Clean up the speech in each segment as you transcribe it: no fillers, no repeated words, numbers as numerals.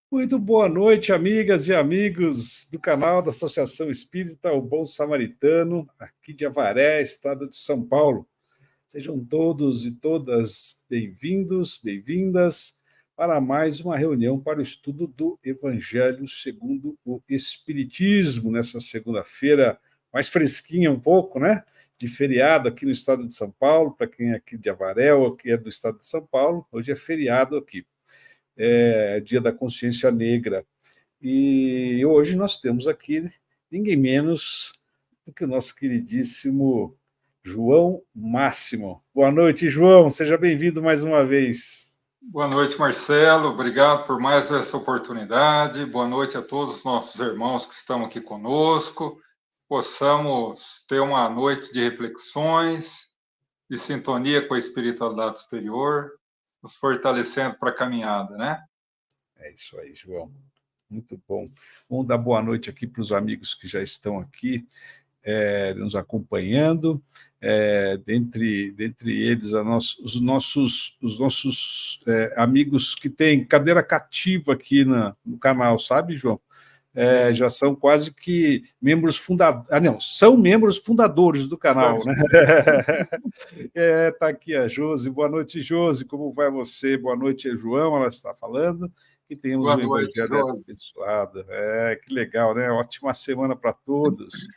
Muito boa noite, amigas e amigos do canal da Associação Espírita O Bom Samaritano, aqui de Avaré, estado de São Paulo. Sejam todos e todas bem-vindos, bem-vindas para mais uma reunião para o estudo do Evangelho segundo o Espiritismo, nessa segunda-feira mais fresquinha um pouco, né? De feriado aqui no estado de São Paulo, para quem é aqui de Avaré ou que é do estado de São Paulo, hoje é feriado aqui. É Dia da Consciência Negra. E hoje nós temos aqui ninguém menos do que o nosso queridíssimo João Máximo. Boa noite, João. Seja bem-vindo mais uma vez. Boa noite, Marcelo. Obrigado por mais essa oportunidade. Boa noite a todos os nossos irmãos que estão aqui conosco. Possamos ter uma noite de reflexões, de sintonia com a espiritualidade superior, nos fortalecendo para a caminhada, né? É isso aí, João. Muito bom. Vamos dar boa noite aqui para os amigos que já estão aqui nos acompanhando. Dentre eles, os nossos amigos que têm cadeira cativa aqui no canal, sabe, João? Já são quase que membros fundadores. Não, são membros fundadores do canal, né? Tá aqui a Josi. Boa noite, Josi. Como vai você? Boa noite, João. Ela está falando que temos um Evangelho abençoado. Que legal, né? Ótima semana para todos.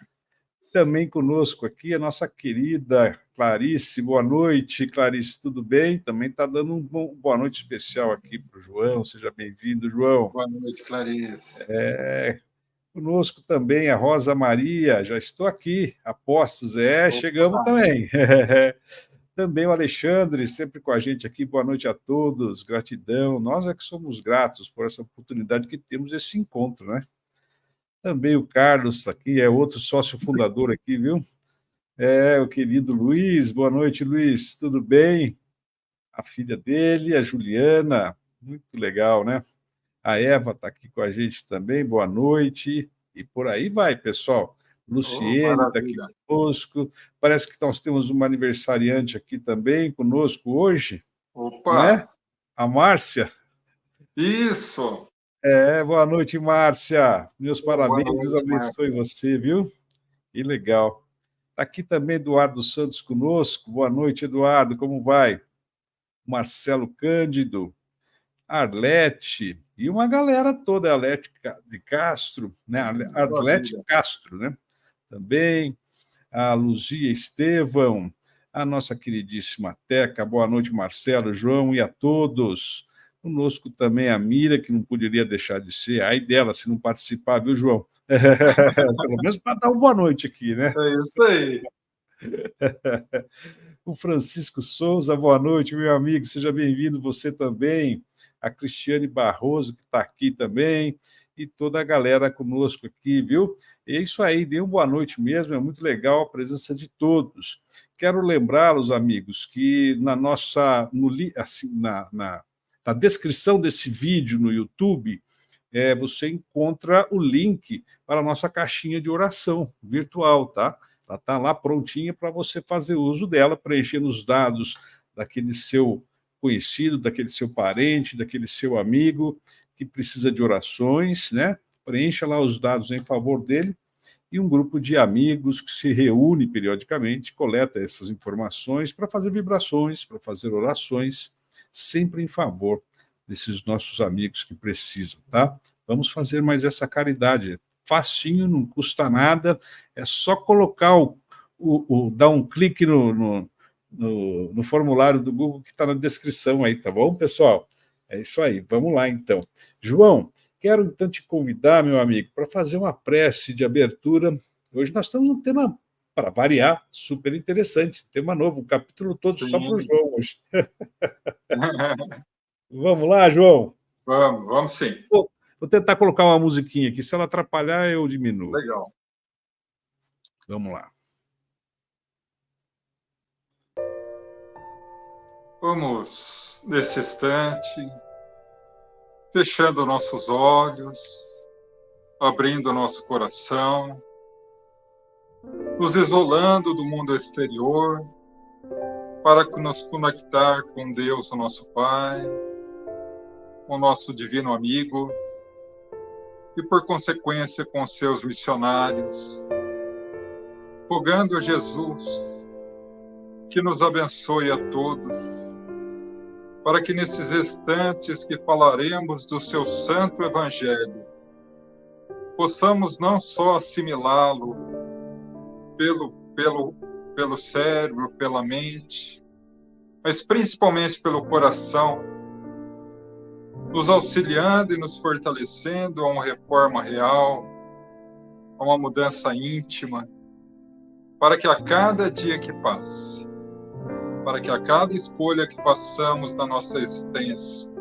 Também conosco aqui a nossa querida Clarice. Boa noite, Clarice, tudo bem? Também está dando boa noite especial aqui para o João. Seja bem-vindo, João. Boa noite, Clarice. Conosco também a Rosa Maria. Já estou aqui, apostos. Chegamos também. Também o Alexandre, sempre com a gente aqui. Boa noite a todos, gratidão. Nós é que somos gratos por essa oportunidade que temos esse encontro, né? Também o Carlos aqui, é outro sócio fundador aqui, viu? O querido Luiz. Boa noite, Luiz. Tudo bem? A filha dele, a Juliana. Muito legal, né? A Eva está aqui com a gente também. Boa noite. E por aí vai, pessoal. Luciene está aqui conosco. Parece que nós temos uma aniversariante aqui também conosco hoje. Opa! Né? A Márcia. Isso! Boa noite, Márcia. Meus parabéns, Deus abençoe você, viu? Que legal. Está aqui também Eduardo Santos conosco. Boa noite, Eduardo, como vai? Marcelo Cândido, Arlete, e uma galera toda, Arlete de Castro, né? Arlete Castro, né? Também, a Luzia Estevão, a nossa queridíssima Teca. Boa noite, Marcelo, João e a todos. Conosco também a Mira, que não poderia deixar de ser. Ai dela, se não participar, viu, João? Pelo menos para dar uma boa noite aqui, né? É isso aí. O Francisco Souza, boa noite, meu amigo. Seja bem-vindo, você também. A Cristiane Barroso, que está aqui também. E toda a galera conosco aqui, viu? É isso aí, dê uma boa noite mesmo. É muito legal a presença de todos. Quero lembrá-los, amigos, que na descrição desse vídeo no YouTube, você encontra o link para a nossa caixinha de oração virtual, tá? Ela está lá prontinha para você fazer uso dela, preenchendo os dados daquele seu conhecido, daquele seu parente, daquele seu amigo que precisa de orações, né? Preencha lá os dados em favor dele, e um grupo de amigos que se reúne periodicamente, coleta essas informações para fazer vibrações, para fazer orações, sempre em favor desses nossos amigos que precisam, tá? Vamos fazer mais essa caridade. É facinho, não custa nada, é só colocar dar um clique no formulário do Google que está na descrição aí, tá bom, pessoal? É isso aí, vamos lá então. João, quero então te convidar, meu amigo, para fazer uma prece de abertura. Hoje nós estamos num tema para variar, super interessante. Tema novo, um capítulo todo só para o João hoje. Vamos lá, João? Vamos sim. Vou tentar colocar uma musiquinha aqui. Se ela atrapalhar, eu diminuo. Legal. Vamos lá. Vamos, nesse instante, fechando nossos olhos, abrindo nosso coração, nos isolando do mundo exterior, para nos conectar com Deus, o nosso Pai, com o nosso divino amigo, e por consequência com seus missionários, rogando a Jesus que nos abençoe a todos, para que nesses instantes que falaremos do seu santo evangelho, possamos não só assimilá-lo pelo cérebro, pela mente, mas principalmente pelo coração, nos auxiliando e nos fortalecendo a uma reforma real, a uma mudança íntima, para que a cada dia que passe, para que a cada escolha que passamos na nossa existência,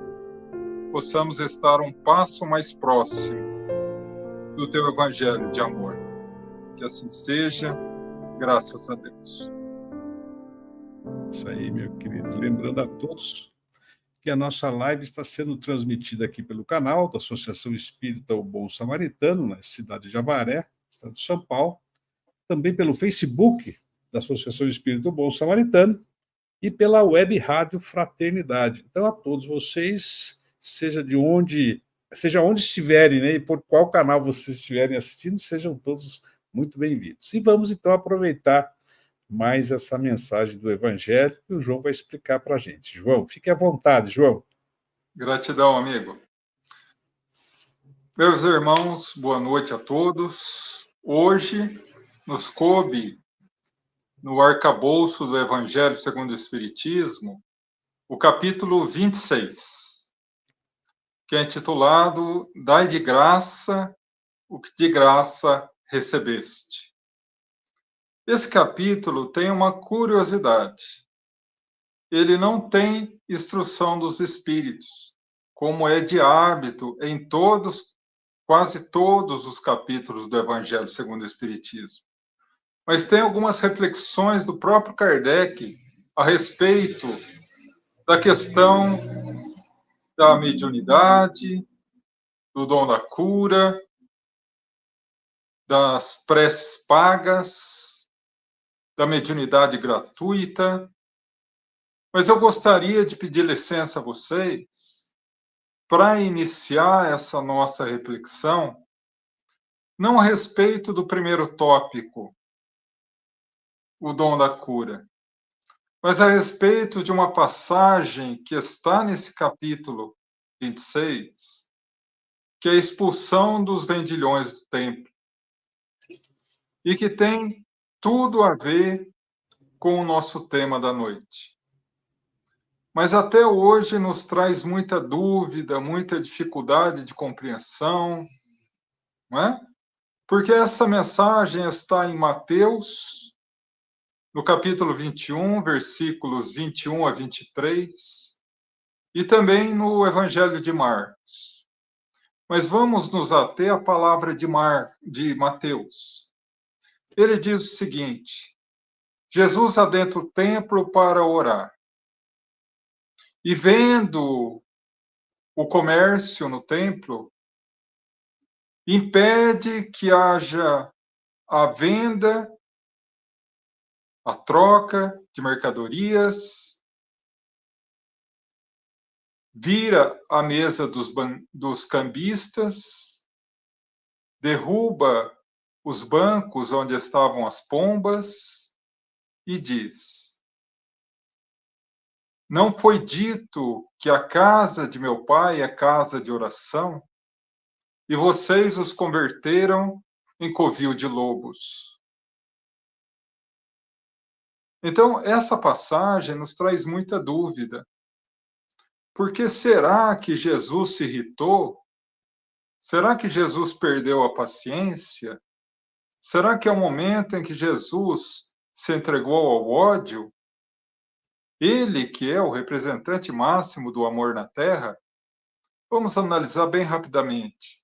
possamos estar um passo mais próximo do teu evangelho de amor. Que assim seja, graças a Deus. Isso aí, meu querido. Lembrando a todos que a nossa live está sendo transmitida aqui pelo canal da Associação Espírita O Bom Samaritano, na cidade de Avaré, estado de São Paulo, também pelo Facebook da Associação Espírita O Bom Samaritano e pela Web Rádio Fraternidade. Então, a todos vocês, seja onde estiverem, né, e por qual canal vocês estiverem assistindo, sejam todos muito bem-vindos. E vamos, então, aproveitar mais essa mensagem do Evangelho que o João vai explicar para a gente. João, fique à vontade, João. Gratidão, amigo. Meus irmãos, boa noite a todos. Hoje nos coube, no arcabouço do Evangelho segundo o Espiritismo, o capítulo 26, que é intitulado Dai de graça o que de graça recebeste. Esse capítulo tem uma curiosidade. Ele não tem instrução dos espíritos, como é de hábito em quase todos os capítulos do Evangelho segundo o Espiritismo. Mas tem algumas reflexões do próprio Kardec a respeito da questão da mediunidade, do dom da cura, das preces pagas, da mediunidade gratuita. Mas eu gostaria de pedir licença a vocês para iniciar essa nossa reflexão, não a respeito do primeiro tópico, o dom da cura, mas a respeito de uma passagem que está nesse capítulo 26, que é a expulsão dos vendilhões do templo, e que tem tudo a ver com o nosso tema da noite. Mas até hoje nos traz muita dúvida, muita dificuldade de compreensão, não é? Porque essa mensagem está em Mateus, no capítulo 21, versículos 21 a 23, e também no Evangelho de Marcos. Mas vamos nos ater à palavra de Mateus. Ele diz o seguinte: Jesus adentra o templo para orar. E vendo o comércio no templo, impede que haja a venda, a troca de mercadorias, vira a mesa dos cambistas, derruba os bancos onde estavam as pombas e diz: não foi dito que a casa de meu pai é casa de oração? E vocês os converteram em covil de lobos. Então, essa passagem nos traz muita dúvida. Por que será que Jesus se irritou? Será que Jesus perdeu a paciência? Será que é o momento em que Jesus se entregou ao ódio? Ele, que é o representante máximo do amor na Terra? Vamos analisar bem rapidamente.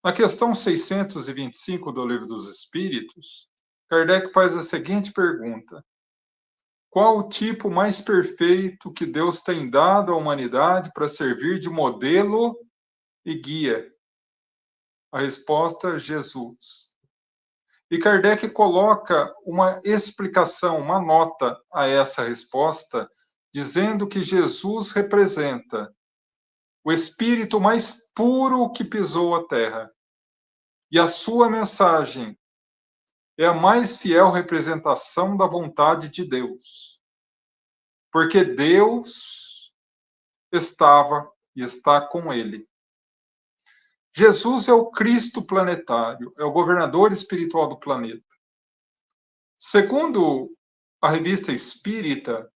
Na questão 625 do Livro dos Espíritos, Kardec faz a seguinte pergunta: qual o tipo mais perfeito que Deus tem dado à humanidade para servir de modelo e guia? A resposta: Jesus. E Kardec coloca uma explicação, uma nota a essa resposta, dizendo que Jesus representa o espírito mais puro que pisou a terra. E a sua mensagem é a mais fiel representação da vontade de Deus. Porque Deus estava e está com ele. Jesus é o Cristo planetário, é o governador espiritual do planeta. Segundo a Revista Espírita,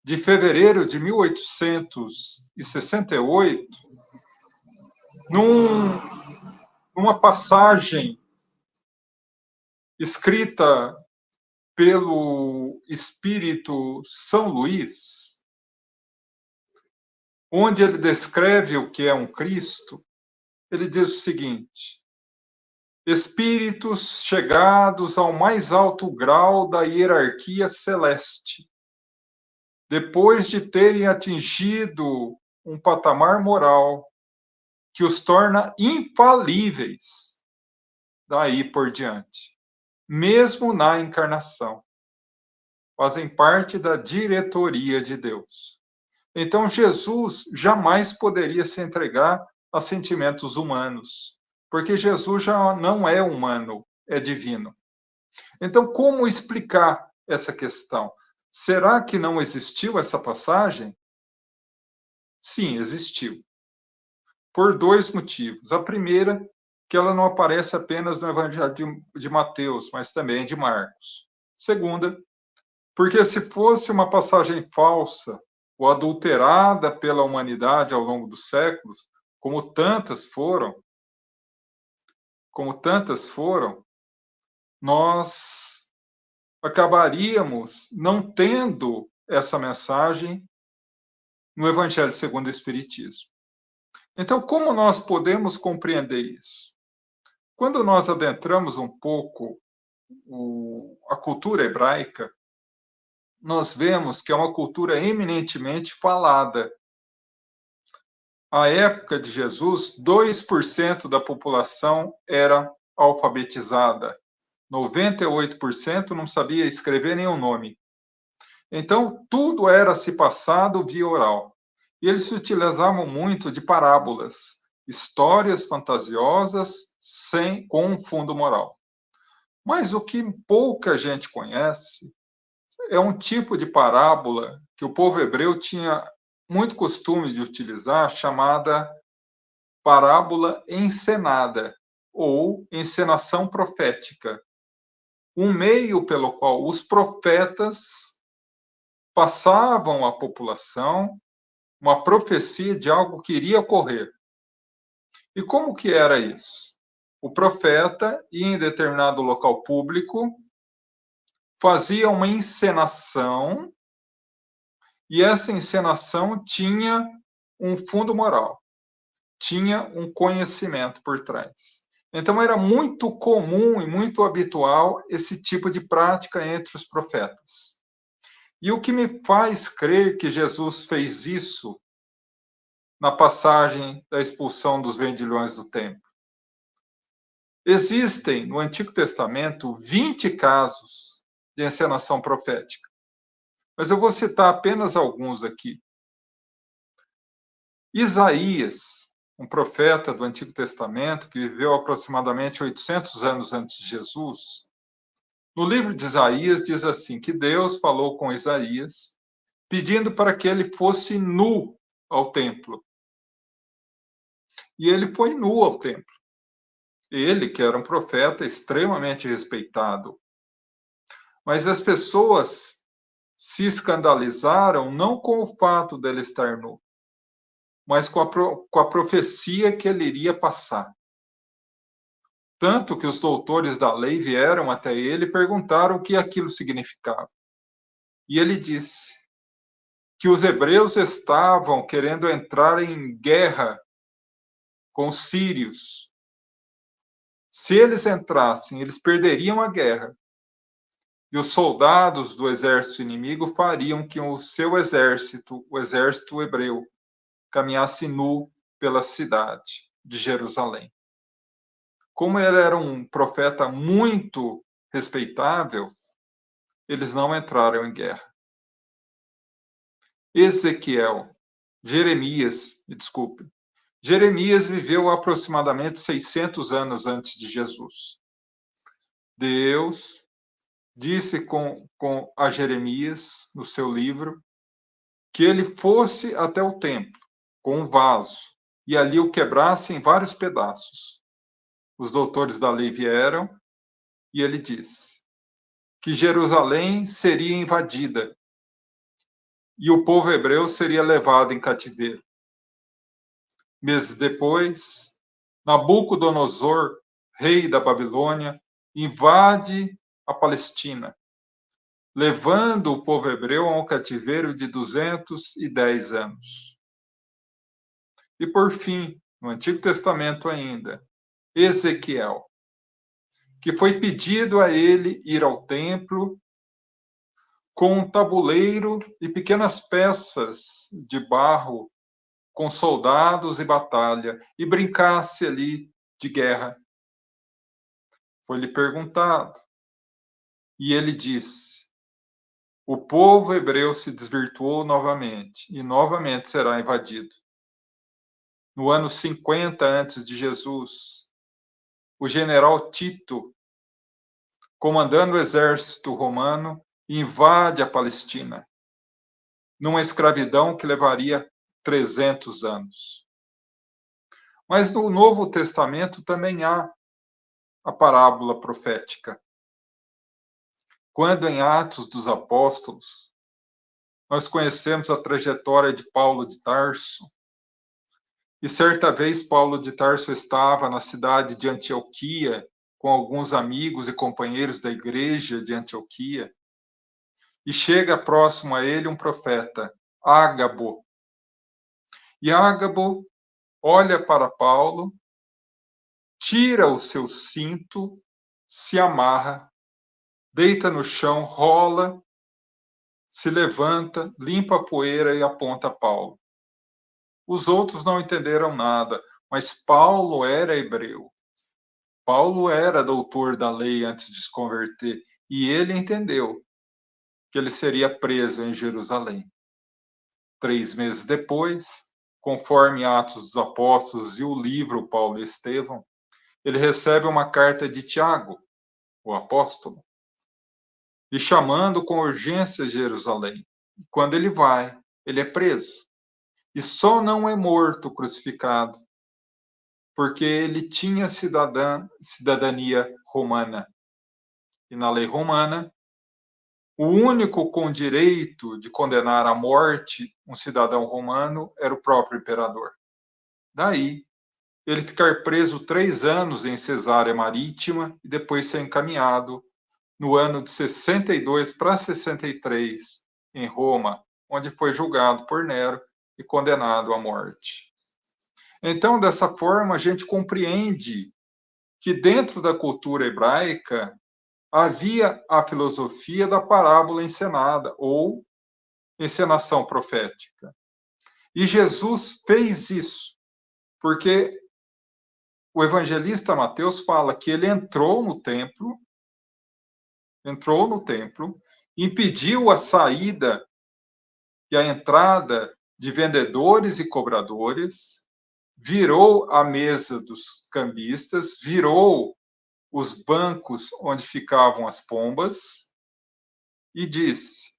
de fevereiro de 1868, numa passagem escrita pelo Espírito São Luís, onde ele descreve o que é um Cristo, ele diz o seguinte: espíritos chegados ao mais alto grau da hierarquia celeste, depois de terem atingido um patamar moral que os torna infalíveis daí por diante, mesmo na encarnação, fazem parte da diretoria de Deus. Então, Jesus jamais poderia se entregar a sentimentos humanos, porque Jesus já não é humano, é divino. Então, como explicar essa questão? Será que não existiu essa passagem? Sim, existiu. Por dois motivos. A primeira, que ela não aparece apenas no Evangelho de Mateus, mas também de Marcos. Segunda, porque se fosse uma passagem falsa ou adulterada pela humanidade ao longo dos séculos, como tantas foram, nós acabaríamos não tendo essa mensagem no Evangelho segundo o Espiritismo. Então, como nós podemos compreender isso? Quando nós adentramos um pouco a cultura hebraica, nós vemos que é uma cultura eminentemente falada. À época de Jesus, 2% da população era alfabetizada. 98% não sabia escrever nem o nome. Então, tudo era se passado via oral. E eles se utilizavam muito de parábolas, histórias fantasiosas com um fundo moral. Mas o que pouca gente conhece é um tipo de parábola que o povo hebreu tinha muito costume de utilizar, chamada parábola encenada ou encenação profética. Um meio pelo qual os profetas passavam à população uma profecia de algo que iria ocorrer. E como que era isso? O profeta ia em determinado local público, fazia uma encenação, e essa encenação tinha um fundo moral, tinha um conhecimento por trás. Então era muito comum e muito habitual esse tipo de prática entre os profetas. E o que me faz crer que Jesus fez isso na passagem da expulsão dos vendilhões do templo? Existem no Antigo Testamento 20 casos de encenação profética, mas eu vou citar apenas alguns aqui. Isaías, um profeta do Antigo Testamento que viveu aproximadamente 800 anos antes de Jesus, no livro de Isaías diz assim, que Deus falou com Isaías, pedindo para que ele fosse nu ao templo. E ele foi nu ao templo. Ele, que era um profeta extremamente respeitado. Mas as pessoas se escandalizaram não com o fato dele estar nu, mas com a profecia que ele iria passar. tanto que os doutores da lei vieram até ele e perguntaram o que aquilo significava. E ele disse que os hebreus estavam querendo entrar em guerra com os sírios. Se eles entrassem, eles perderiam a guerra. E os soldados do exército inimigo fariam que o seu exército, o exército hebreu, caminhasse nu pela cidade de Jerusalém. Como ele era um profeta muito respeitável, eles não entraram em guerra. Jeremias viveu aproximadamente 600 anos antes de Jesus. Deus disse a Jeremias, no seu livro, que ele fosse até o templo com um vaso e ali o quebrasse em vários pedaços. Os doutores da lei vieram e ele disse que Jerusalém seria invadida e o povo hebreu seria levado em cativeiro. Meses depois, Nabucodonosor, rei da Babilônia, invade a Palestina, levando o povo hebreu a um cativeiro de 210 anos. E por fim, no Antigo Testamento ainda, Ezequiel, que foi pedido a ele ir ao templo com um tabuleiro e pequenas peças de barro com soldados e batalha e brincasse ali de guerra. Foi-lhe perguntado e ele disse: o povo hebreu se desvirtuou novamente e novamente será invadido. No ano 50 antes de Jesus, o general Tito, comandando o exército romano, invade a Palestina, numa escravidão que levaria 300 anos. Mas no Novo Testamento também há a parábola profética. Quando em Atos dos Apóstolos, nós conhecemos a trajetória de Paulo de Tarso, e certa vez Paulo de Tarso estava na cidade de Antioquia com alguns amigos e companheiros da igreja de Antioquia, e chega próximo a ele um profeta, Ágabo. E Ágabo olha para Paulo, tira o seu cinto, se amarra, deita no chão, rola, se levanta, limpa a poeira e aponta a Paulo. Os outros não entenderam nada, mas Paulo era hebreu. Paulo era doutor da lei antes de se converter, e ele entendeu que ele seria preso em Jerusalém. 3 meses depois, conforme Atos dos Apóstolos e o livro Paulo e Estevão, ele recebe uma carta de Tiago, o apóstolo, e chamando com urgência Jerusalém. E quando ele vai, ele é preso. E só não é morto, crucificado, porque ele tinha cidadania romana. E na lei romana, o único com direito de condenar à morte um cidadão romano era o próprio imperador. Daí, ele ficar preso 3 anos em Cesárea Marítima e depois ser encaminhado no ano de 62 para 63 em Roma, onde foi julgado por Nero e condenado à morte. Então, dessa forma, a gente compreende que dentro da cultura hebraica havia a filosofia da parábola encenada ou encenação profética. E Jesus fez isso, porque o evangelista Mateus fala que ele entrou no templo, impediu a saída e a entrada de vendedores e cobradores, virou a mesa dos cambistas, virou os bancos onde ficavam as pombas e disse: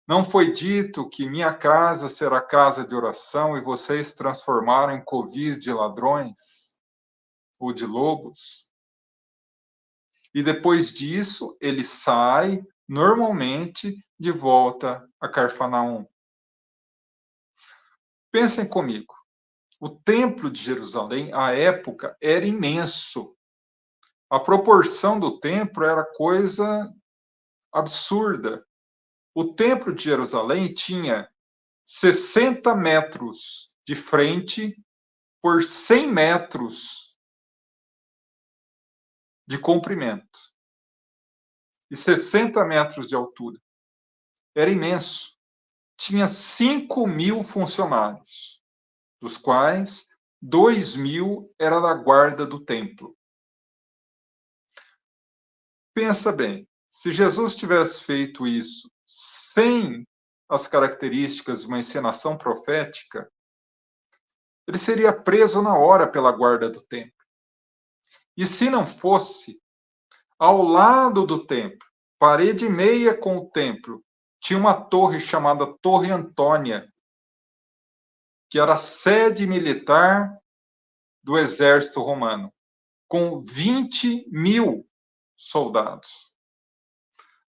não foi dito que minha casa será casa de oração e vocês transformaram em covis de ladrões ou de lobos? E depois disso, ele sai, normalmente, de volta a Carfanaum. Pensem comigo. O templo de Jerusalém, à época, era imenso. A proporção do templo era coisa absurda. O templo de Jerusalém tinha 60 metros de frente por 100 metros de comprimento e 60 metros de altura. Era imenso. Tinha 5.000 funcionários, dos quais 2.000 era da guarda do templo. Pensa bem, se Jesus tivesse feito isso sem as características de uma encenação profética, ele seria preso na hora pela guarda do templo. E se não fosse, ao lado do templo, parede e meia com o templo, tinha uma torre chamada Torre Antônia, que era a sede militar do exército romano, com 20.000 soldados.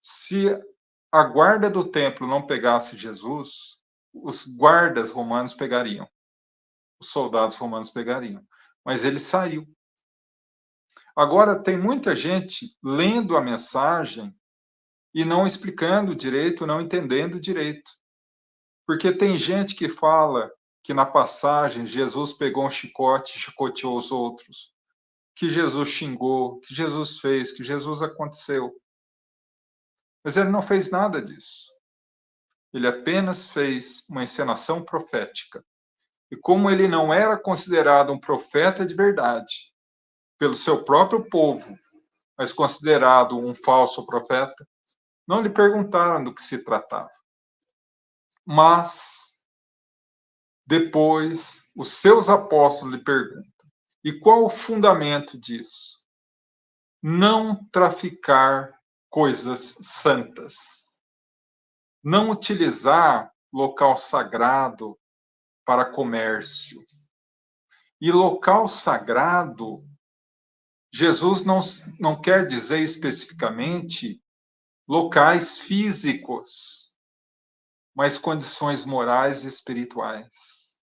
Se a guarda do templo não pegasse Jesus, os guardas romanos pegariam, os soldados romanos pegariam. Mas ele saiu. Agora, tem muita gente lendo a mensagem e não explicando direito, não entendendo direito. Porque tem gente que fala que na passagem Jesus pegou um chicote e chicoteou os outros, que Jesus xingou, que Jesus fez, que Jesus aconteceu. Mas ele não fez nada disso. Ele apenas fez uma encenação profética. E como ele não era considerado um profeta de verdade pelo seu próprio povo, mas considerado um falso profeta, não lhe perguntaram do que se tratava. Mas depois os seus apóstolos lhe perguntam: e qual o fundamento disso? Não traficar coisas santas. Não utilizar local sagrado para comércio. E local sagrado, Jesus não quer dizer especificamente locais físicos, mas condições morais e espirituais.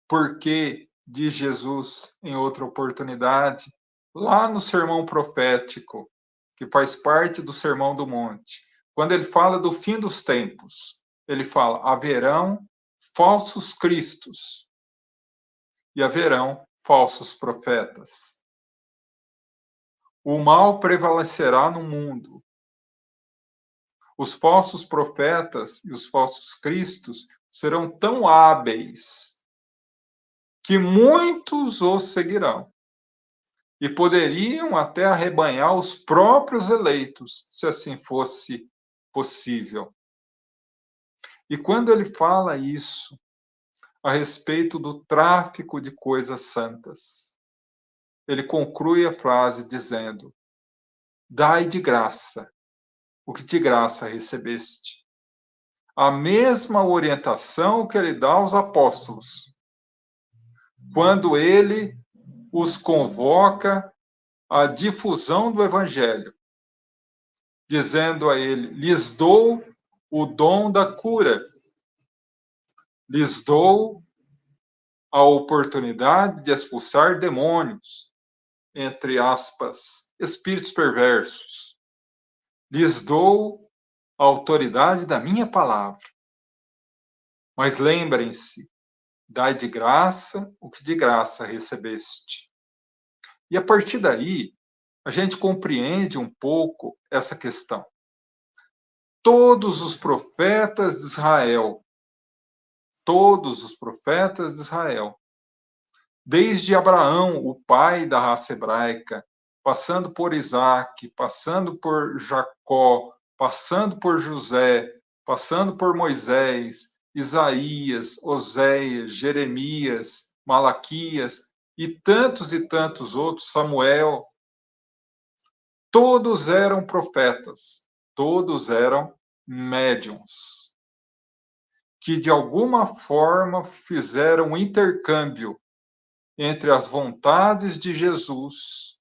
Porque, diz Jesus em outra oportunidade, lá no sermão profético, que faz parte do Sermão do Monte, quando ele fala do fim dos tempos, ele fala: haverão falsos cristos e haverão falsos profetas. O mal prevalecerá no mundo. Os falsos profetas e os falsos cristos serão tão hábeis que muitos os seguirão e poderiam até arrebanhar os próprios eleitos, se assim fosse possível. E quando ele fala isso a respeito do tráfico de coisas santas, ele conclui a frase dizendo: dai de graça o que de graça recebeste. A mesma orientação que ele dá aos apóstolos, quando ele os convoca à difusão do evangelho, dizendo a ele: lhes dou o dom da cura, lhes dou a oportunidade de expulsar demônios, entre aspas, espíritos perversos. Lhes dou a autoridade da minha palavra. Mas lembrem-se, dai de graça o que de graça recebeste. E a partir daí, a gente compreende um pouco essa questão. Todos os profetas de Israel, desde Abraão, o pai da raça hebraica, passando por Isaac, passando por Jacó, passando por José, passando por Moisés, Isaías, Oséias, Jeremias, Malaquias e tantos outros, Samuel, todos eram profetas, todos eram médiuns, que de alguma forma fizeram um intercâmbio entre as vontades de Jesus,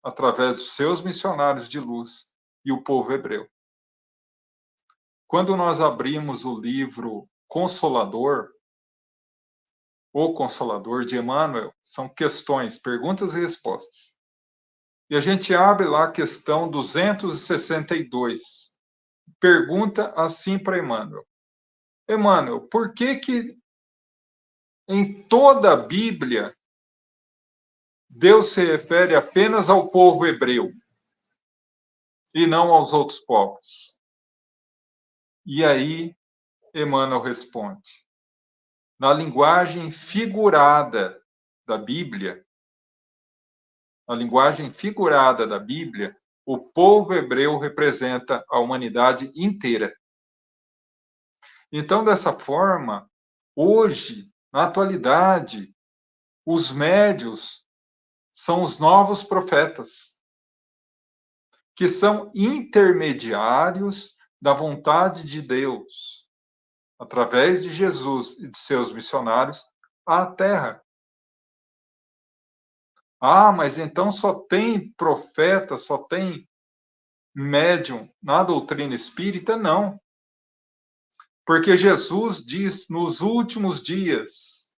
através dos seus missionários de luz, e o povo hebreu. Quando nós abrimos o livro Consolador, O Consolador de Emmanuel, são questões, perguntas e respostas. E a gente abre lá a questão 262. Pergunta assim para Emmanuel. Emmanuel, por que em toda a Bíblia Deus se refere apenas ao povo hebreu e não aos outros povos? E aí Emmanuel responde: na linguagem figurada da Bíblia, o povo hebreu representa a humanidade inteira. Então, dessa forma, hoje, na atualidade, os médios são os novos profetas, que são intermediários da vontade de Deus, através de Jesus e de seus missionários, à Terra. Ah, mas então só tem profeta, só tem médium na doutrina espírita? Não. Porque Jesus diz, nos últimos dias,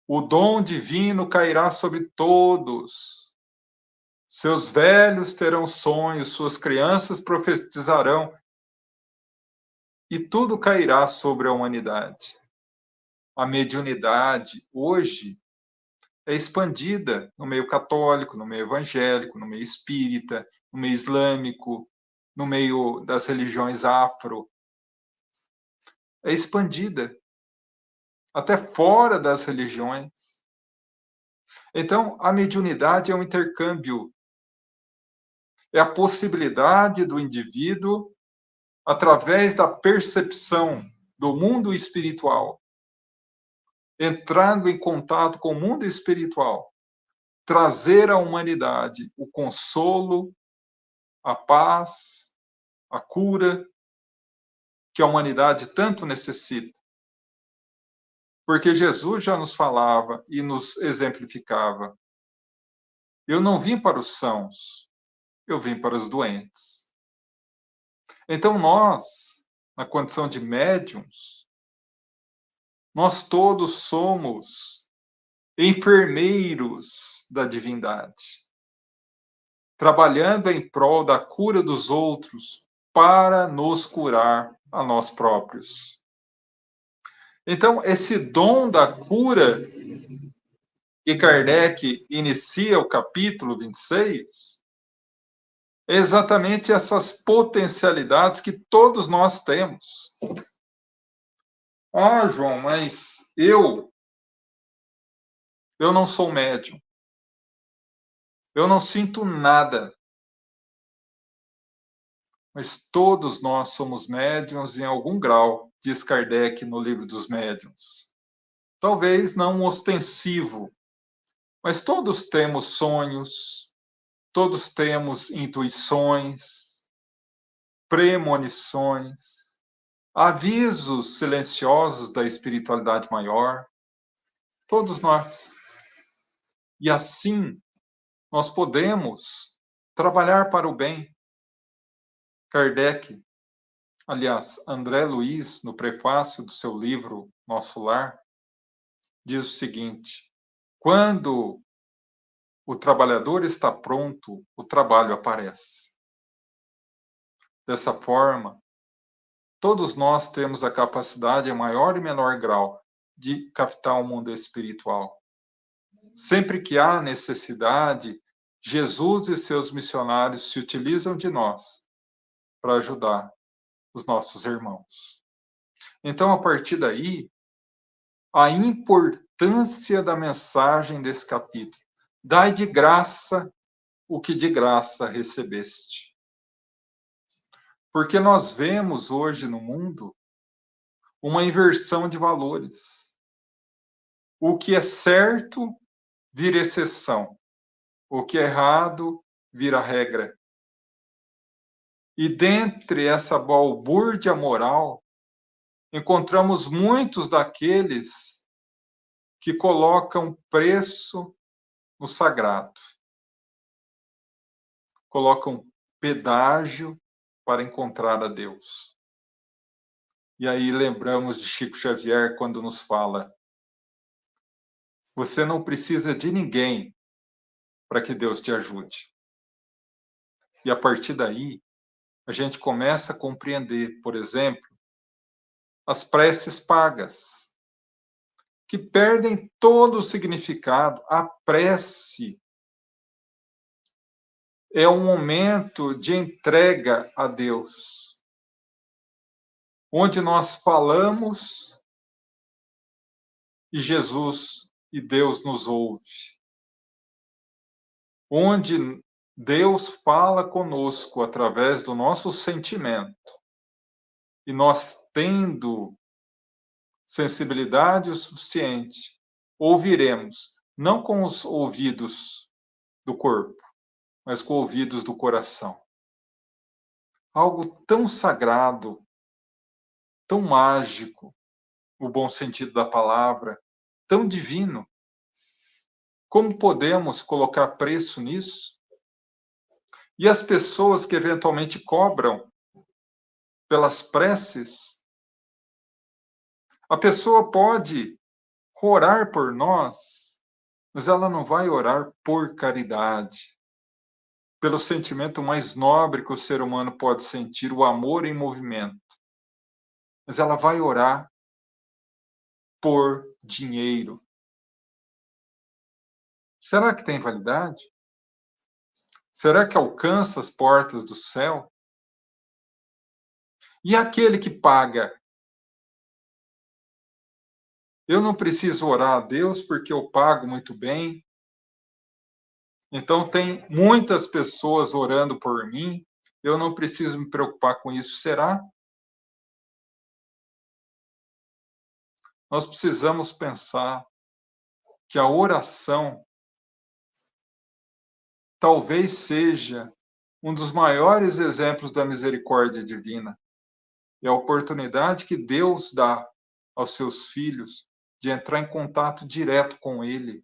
o dom divino cairá sobre todos. Seus velhos terão sonhos, suas crianças profetizarão, e tudo cairá sobre a humanidade. A mediunidade, hoje, é expandida no meio católico, no meio evangélico, no meio espírita, no meio islâmico, no meio das religiões afro. É expandida até fora das religiões. Então, a mediunidade é um intercâmbio. É a possibilidade do indivíduo, através da percepção do mundo espiritual, entrando em contato com o mundo espiritual, trazer à humanidade o consolo, a paz, a cura que a humanidade tanto necessita. Porque Jesus já nos falava e nos exemplificava: eu não vim para os sãos, eu vim para os doentes. Então nós, na condição de médiums, nós todos somos enfermeiros da divindade, trabalhando em prol da cura dos outros para nos curar a nós próprios. Então, esse dom da cura que Kardec inicia o capítulo 26, é exatamente essas potencialidades que todos nós temos. Ah, João, mas eu não sou médium. Eu não sinto nada. Mas todos nós somos médiuns em algum grau, diz Kardec no Livro dos Médiuns. Talvez não ostensivo, mas todos temos sonhos, todos temos intuições, premonições, avisos silenciosos da espiritualidade maior. Todos nós. E assim, nós podemos trabalhar para o bem. Kardec, aliás, André Luiz, no prefácio do seu livro Nosso Lar, diz o seguinte: quando o trabalhador está pronto, o trabalho aparece. Dessa forma, todos nós temos a capacidade, em maior e menor grau, de captar o mundo espiritual. Sempre que há necessidade, Jesus e seus missionários se utilizam de nós para ajudar os nossos irmãos. Então, a partir daí, a importância da mensagem desse capítulo: dai de graça o que de graça recebeste. Porque nós vemos hoje no mundo uma inversão de valores. O que é certo vira exceção. O que é errado vira regra. E dentre essa balbúrdia moral, encontramos muitos daqueles que colocam preço no sagrado. Colocam pedágio para encontrar a Deus. E aí lembramos de Chico Xavier quando nos fala: você não precisa de ninguém para que Deus te ajude. E a partir daí, a gente começa a compreender, por exemplo, as preces pagas, que perdem todo o significado. A prece é um momento de entrega a Deus, onde nós falamos e Jesus e Deus nos ouve, onde Deus fala conosco através do nosso sentimento, e nós, tendo sensibilidade o suficiente, ouviremos, não com os ouvidos do corpo, mas com ouvidos do coração. Algo tão sagrado, tão mágico, no bom sentido da palavra, tão divino. Como podemos colocar preço nisso? E as pessoas que eventualmente cobram pelas preces, a pessoa pode orar por nós, mas ela não vai orar por caridade, pelo sentimento mais nobre que o ser humano pode sentir, o amor em movimento. Mas ela vai orar por dinheiro. Será que tem validade? Será que alcança as portas do céu? E aquele que paga? Eu não preciso orar a Deus porque eu pago muito bem. Então, tem muitas pessoas orando por mim. Eu não preciso me preocupar com isso. Será? Nós precisamos pensar que a oração talvez seja um dos maiores exemplos da misericórdia divina. É a oportunidade que Deus dá aos seus filhos de entrar em contato direto com Ele.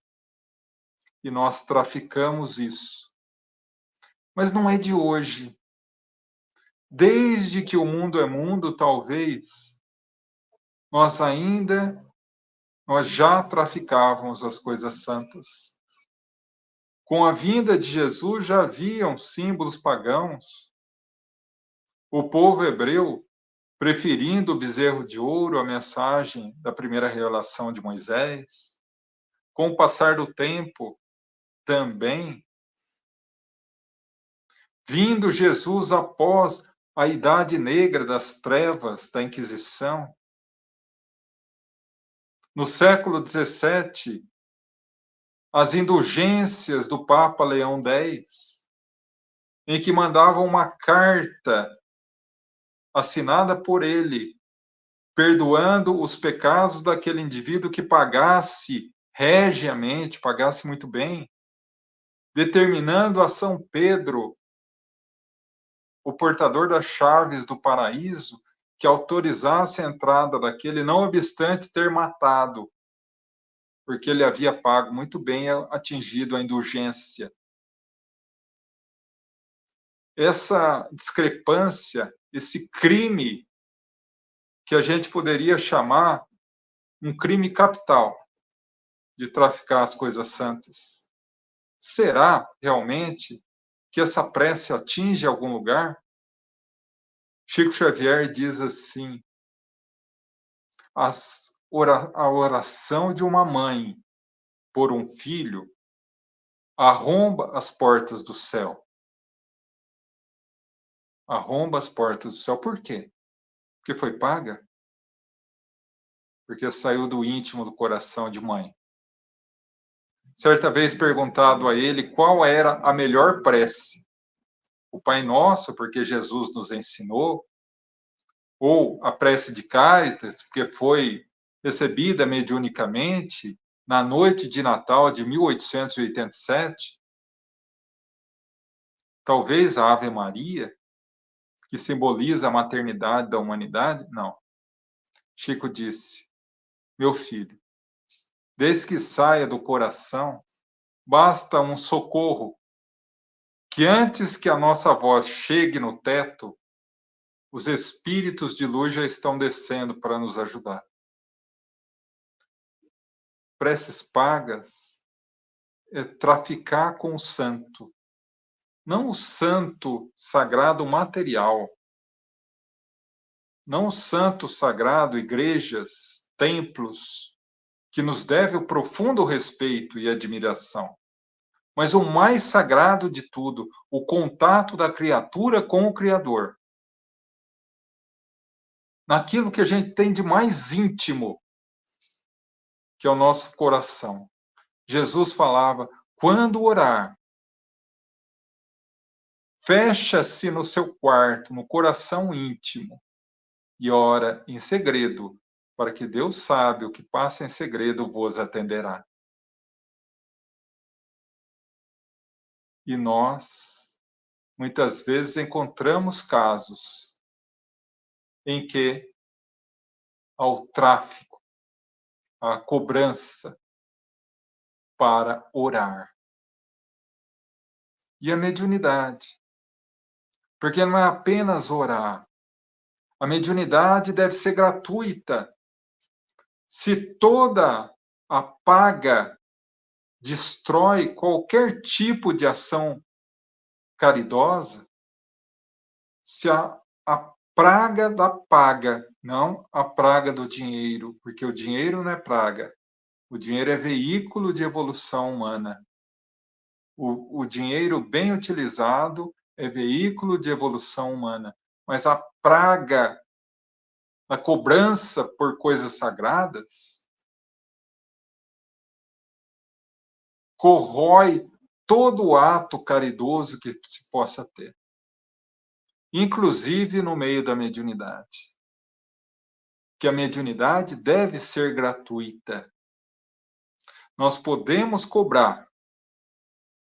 E nós traficamos isso. Mas não é de hoje. Desde que o mundo é mundo, talvez, nós já traficávamos as coisas santas. Com a vinda de Jesus já haviam símbolos pagãos. O povo hebreu, preferindo o bezerro de ouro à mensagem da primeira revelação de Moisés, com o passar do tempo, também, vindo Jesus após a idade negra das trevas da Inquisição, no século XVII, as indulgências do Papa Leão X, em que mandava uma carta assinada por ele, perdoando os pecados daquele indivíduo que pagasse regiamente, pagasse muito bem, determinando a São Pedro, o portador das chaves do paraíso, que autorizasse a entrada daquele, não obstante ter matado, porque ele havia pago muito bem, atingido a indulgência. Essa discrepância, esse crime, que a gente poderia chamar um crime capital, de traficar as coisas santas. Será realmente que essa prece atinge algum lugar? Chico Xavier diz assim: a oração de uma mãe por um filho arromba as portas do céu. Arromba as portas do céu. Por quê? Porque foi paga? Porque saiu do íntimo do coração de mãe. Certa vez perguntado a ele qual era a melhor prece. O Pai Nosso, porque Jesus nos ensinou, ou a prece de Cáritas, porque foi recebida mediunicamente na noite de Natal de 1887, talvez a Ave Maria, que simboliza a maternidade da humanidade? Não. Chico disse: meu filho, desde que saia do coração, basta um socorro, que antes que a nossa voz chegue no teto, os espíritos de luz já estão descendo para nos ajudar. Preces pagas é traficar com o santo, não o santo sagrado material, não o santo sagrado, igrejas, templos, que nos deve o profundo respeito e admiração, mas o mais sagrado de tudo, o contato da criatura com o Criador. Naquilo que a gente tem de mais íntimo, que é o nosso coração. Jesus falava, quando orar, fecha-se no seu quarto, no coração íntimo, e ora em segredo, para que Deus sabe o que passa em segredo vos atenderá. E nós, muitas vezes, encontramos casos em que há o tráfico, a cobrança para orar. E a mediunidade. Porque não é apenas orar. A mediunidade deve ser gratuita. Se toda a paga destrói qualquer tipo de ação caridosa, se a praga da paga, não a praga do dinheiro, porque o dinheiro não é praga, o dinheiro é veículo de evolução humana. O dinheiro bem utilizado é veículo de evolução humana, mas a praga, a cobrança por coisas sagradas, corrói todo o ato caridoso que se possa ter, inclusive no meio da mediunidade. Que a mediunidade deve ser gratuita. Nós podemos cobrar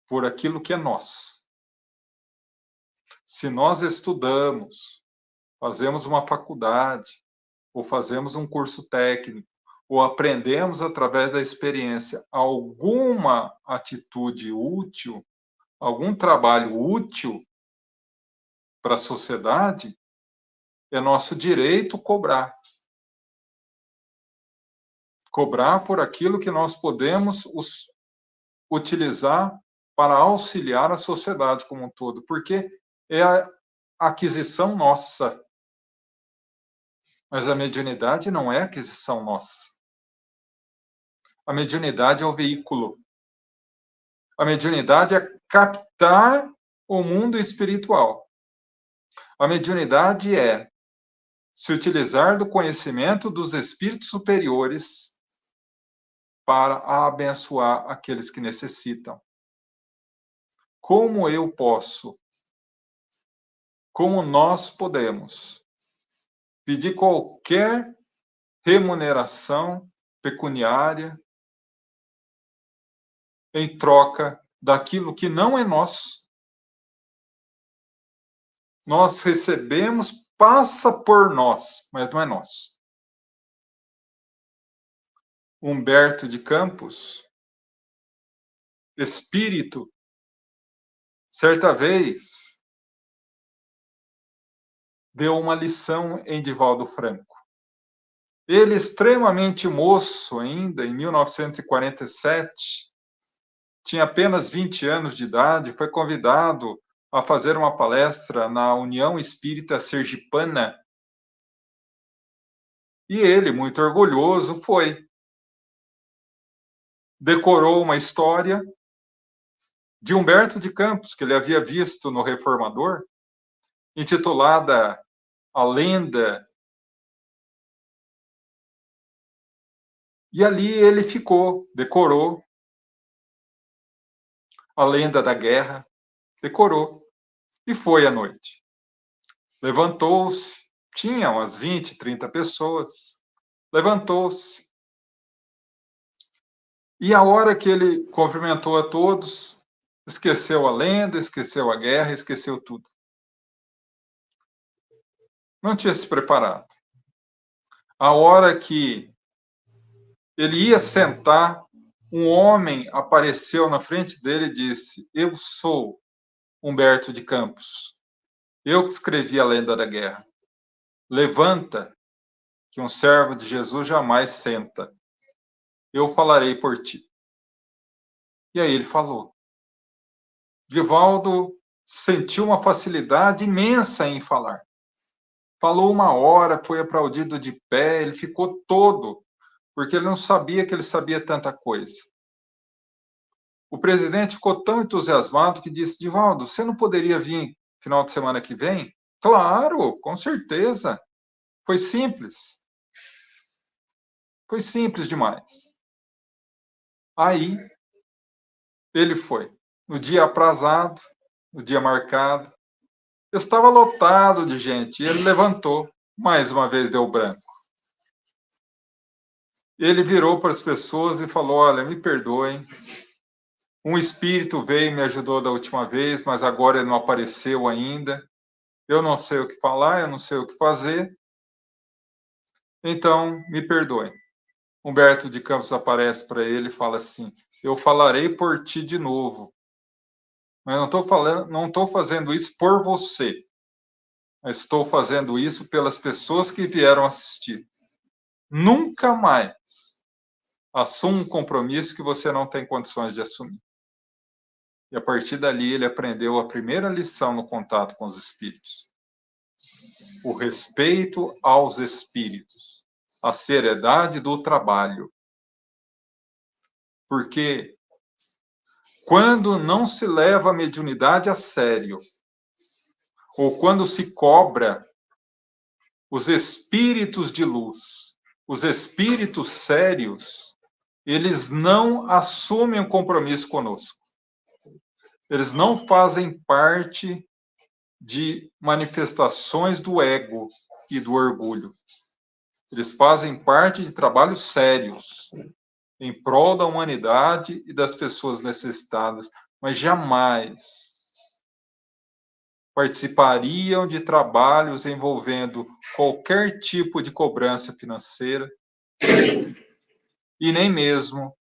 por aquilo que é nosso. Se nós estudamos, fazemos uma faculdade, ou fazemos um curso técnico, ou aprendemos através da experiência alguma atitude útil, algum trabalho útil para a sociedade, é nosso direito cobrar. Cobrar por aquilo que nós podemos utilizar para auxiliar a sociedade como um todo, porque é a aquisição nossa. Mas a mediunidade não é aquisição nossa. A mediunidade é o veículo. A mediunidade é captar o mundo espiritual. A mediunidade é se utilizar do conhecimento dos espíritos superiores para abençoar aqueles que necessitam. Como eu posso, como nós podemos pedir qualquer remuneração pecuniária em troca daquilo que não é nosso? Nós recebemos, passa por nós, mas não é nosso. Humberto de Campos, espírito, certa vez, deu uma lição em Divaldo Franco. Ele, extremamente moço ainda, em 1947, tinha apenas 20 anos de idade, foi convidado a fazer uma palestra na União Espírita Sergipana. E ele, muito orgulhoso, foi. Decorou uma história de Humberto de Campos, que ele havia visto no Reformador, intitulada A Lenda. E ali ele ficou, decorou a lenda da guerra, decorou, e foi à noite. Levantou-se, tinha umas 20, 30 pessoas, levantou-se. E a hora que ele cumprimentou a todos, esqueceu a lenda, esqueceu a guerra, esqueceu tudo. Não tinha se preparado. A hora que ele ia sentar, um homem apareceu na frente dele e disse: eu sou Humberto de Campos. Eu que escrevi a lenda da guerra. Levanta, que um servo de Jesus jamais senta. Eu falarei por ti. E aí ele falou. Divaldo sentiu uma facilidade imensa em falar. Falou 1 hora, foi aplaudido de pé, ele ficou todo, porque ele não sabia que ele sabia tanta coisa. O presidente ficou tão entusiasmado que disse: Divaldo, você não poderia vir final de semana que vem? Claro, com certeza. Foi simples. Foi simples demais. Aí, ele foi. No dia aprazado, no dia marcado, estava lotado de gente. E ele levantou. Mais uma vez deu branco. Ele virou para as pessoas e falou: olha, me perdoem. Um espírito veio e me ajudou da última vez, mas agora ele não apareceu ainda. Eu não sei o que falar, eu não sei o que fazer. Então, me perdoem. Humberto de Campos aparece para ele e fala assim: eu falarei por ti de novo. Mas não estou fazendo isso por você. Mas estou fazendo isso pelas pessoas que vieram assistir. Nunca mais assuma um compromisso que você não tem condições de assumir. E a partir dali ele aprendeu a primeira lição no contato com os espíritos: o respeito aos espíritos, a seriedade do trabalho. Porque quando não se leva a mediunidade a sério, ou quando se cobra os espíritos de luz, os espíritos sérios, eles não assumem um compromisso conosco. Eles não fazem parte de manifestações do ego e do orgulho. Eles fazem parte de trabalhos sérios em prol da humanidade e das pessoas necessitadas, mas jamais participariam de trabalhos envolvendo qualquer tipo de cobrança financeira e nem mesmo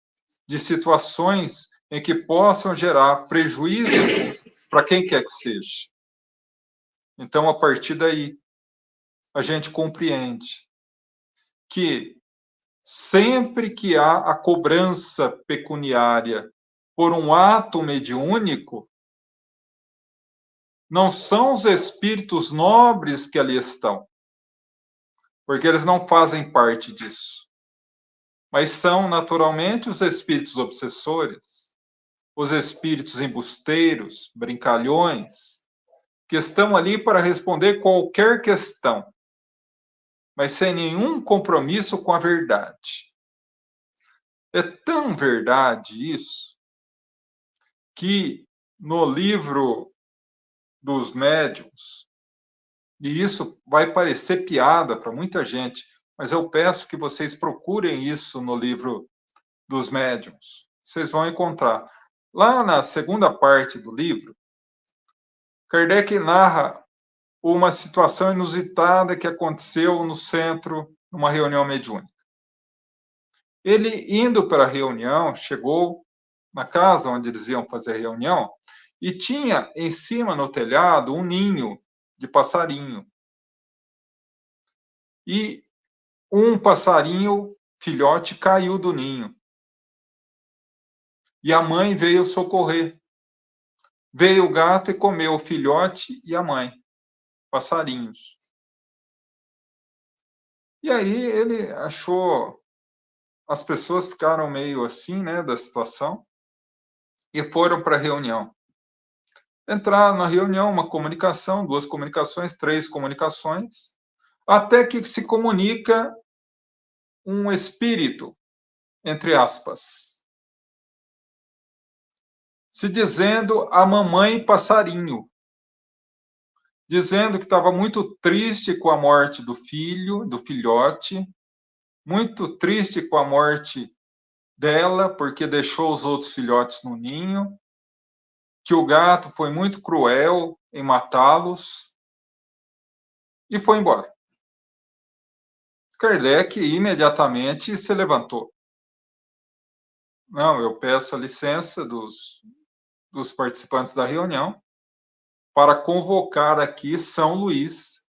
de situações em que possam gerar prejuízo para quem quer que seja. Então, a partir daí, a gente compreende que sempre que há a cobrança pecuniária por um ato mediúnico, não são os espíritos nobres que ali estão, porque eles não fazem parte disso, mas são naturalmente os espíritos obsessores, os espíritos embusteiros, brincalhões, que estão ali para responder qualquer questão, mas sem nenhum compromisso com a verdade. É tão verdade isso, que no livro dos médiuns, e isso vai parecer piada para muita gente, mas eu peço que vocês procurem isso no livro dos médiuns. Vocês vão encontrar. Lá na segunda parte do livro, Kardec narra uma situação inusitada que aconteceu no centro, numa reunião mediúnica. Ele, indo para a reunião, chegou na casa onde eles iam fazer a reunião e tinha em cima no telhado um ninho de passarinho. E um passarinho filhote caiu do ninho. E a mãe veio socorrer. Veio o gato e comeu o filhote e a mãe, passarinhos. E aí ele achou, as pessoas ficaram meio assim, né, da situação, e foram para a reunião. Entraram na reunião, uma comunicação, 2 comunicações, 3 comunicações, até que se comunica um espírito, entre aspas, se dizendo a mamãe passarinho, dizendo que estava muito triste com a morte do filho, do filhote, muito triste com a morte dela, porque deixou os outros filhotes no ninho, que o gato foi muito cruel em matá-los, e foi embora. Kardec imediatamente se levantou. Não, eu peço a licença dos participantes da reunião para convocar aqui São Luís,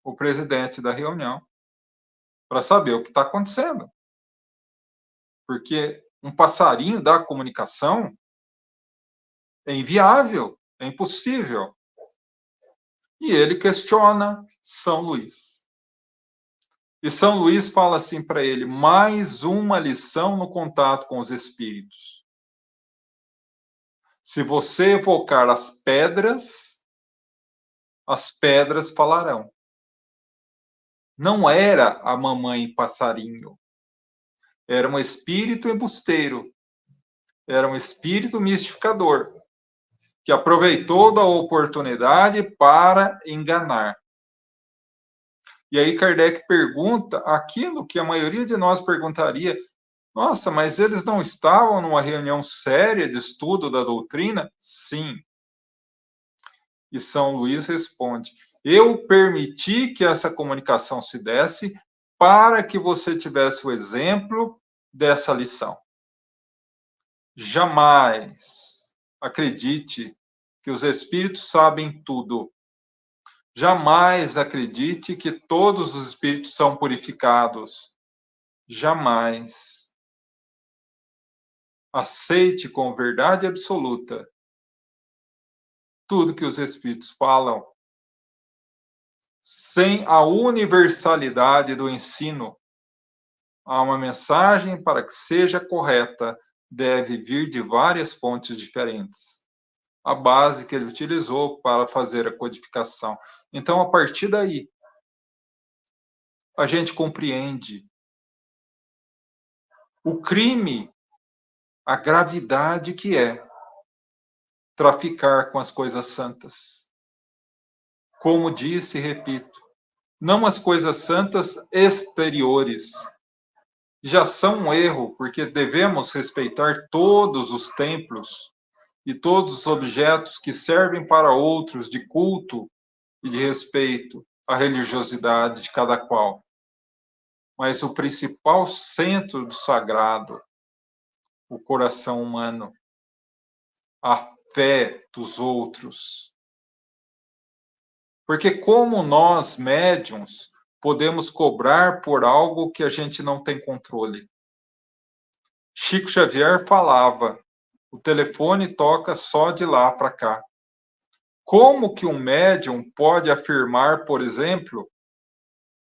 o presidente da reunião, para saber o que está acontecendo. Porque um passarinho da comunicação é inviável. É impossível. E ele questiona São Luís. E São Luís fala assim para ele: mais uma lição no contato com os espíritos. Se você evocar as pedras falarão. Não era a mamãe passarinho. Era um espírito embusteiro. Era um espírito mistificador, que aproveitou da oportunidade para enganar. E aí Kardec pergunta aquilo que a maioria de nós perguntaria: nossa, mas eles não estavam numa reunião séria de estudo da doutrina? Sim. E São Luís responde: eu permiti que essa comunicação se desse para que você tivesse o exemplo dessa lição. Jamais acredite que os espíritos sabem tudo. Jamais acredite que todos os espíritos são purificados. Jamais. Aceite com verdade absoluta tudo que os espíritos falam, sem a universalidade do ensino. Há uma mensagem, para que seja correta, deve vir de várias fontes diferentes. A base que ele utilizou para fazer a codificação. Então, a partir daí, a gente compreende o crime, a gravidade que é traficar com as coisas santas. Como disse e repito, não as coisas santas exteriores. Já são um erro, porque devemos respeitar todos os templos e todos os objetos que servem para outros de culto e de respeito à religiosidade de cada qual. Mas o principal centro do sagrado, o coração humano, a fé dos outros. Porque como nós, médiuns, podemos cobrar por algo que a gente não tem controle? Chico Xavier falava: o telefone toca só de lá para cá. Como que um médium pode afirmar, por exemplo,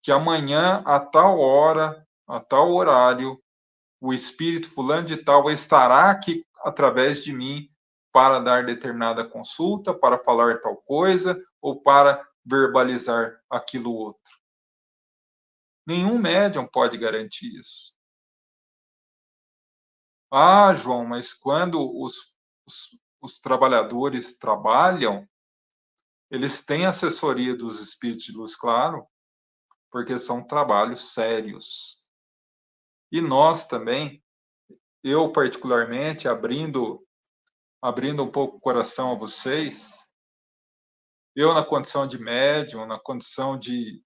que amanhã, a tal hora, a tal horário, o espírito fulano de tal estará aqui através de mim para dar determinada consulta, para falar tal coisa, ou para verbalizar aquilo outro? Nenhum médium pode garantir isso. Ah, João, mas quando os trabalhadores trabalham, eles têm assessoria dos espíritos de luz, claro, porque são trabalhos sérios. E nós também, eu particularmente, abrindo um pouco o coração a vocês, eu na condição de médium, na condição de